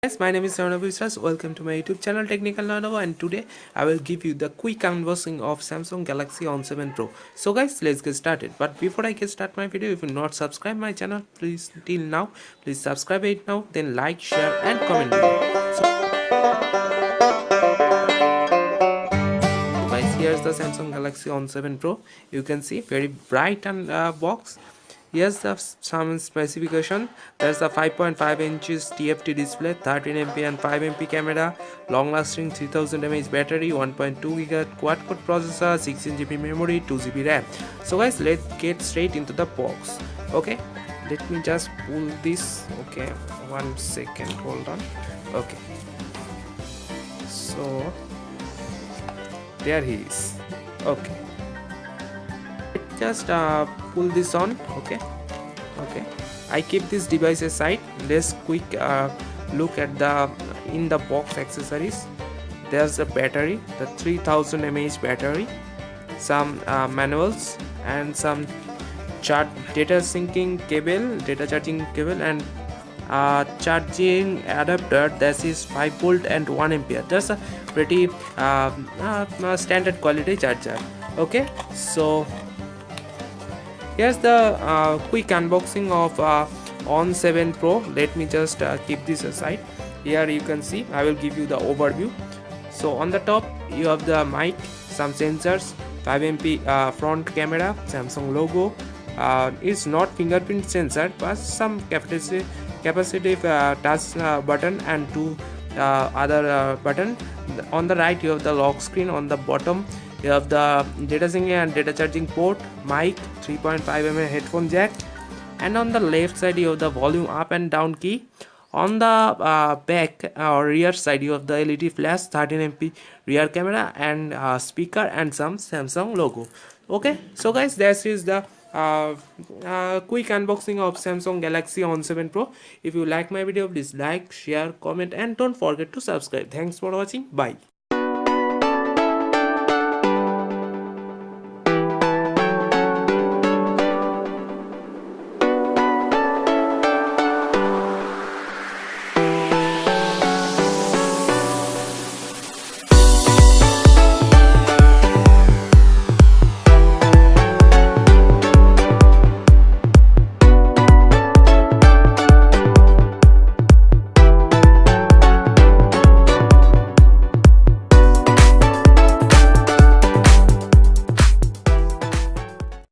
Guys, my name is SONY. Welcome to my YouTube channel Technical Lenovo, and today I will give you the quick unboxing of Samsung Galaxy On 7 Pro. So guys, let's get started. But before I get start my video, if you not subscribe my channel, please till now, please subscribe it now, then like, share and comment below. So guys, here's the Samsung Galaxy On 7 Pro. You can see very bright and box. Here's the some specification. There's a 5.5 inches TFT display, 13 MP and 5 MP camera, long lasting 3000 mAh battery, 1.2 GHz quad core processor, 16 GB memory, 2 GB RAM. So guys, let's get straight into the box. Okay, let me just pull this. Okay, 1 second, hold on. Okay, so there he is. Okay, just pull this on. Okay, I keep this device aside. Let's quick look at the in the box accessories. There's a battery, the 3000 mAh battery, some manuals and some data charging cable, and charging adapter that is 5V and 1A. That's a pretty standard quality charger. Okay, so here's the quick unboxing of On 7 Pro. Let me just keep this aside. Here you can see I will give you the overview. So on the top you have the mic, some sensors, 5MP front camera, Samsung logo. It's not fingerprint sensor, but some capacitive touch button and two other button. On the right you have the lock screen. On the bottom you have the data syncing and data charging port, mic, 3.5mm headphone jack, and on the left side you have the volume up and down key. On the back or rear side you have the LED flash, 13MP rear camera, and speaker and some Samsung logo. Okay, so guys, this is the quick unboxing of Samsung Galaxy On 7 Pro. If you like my video, please like, share, comment and don't forget to subscribe. Thanks for watching. Bye.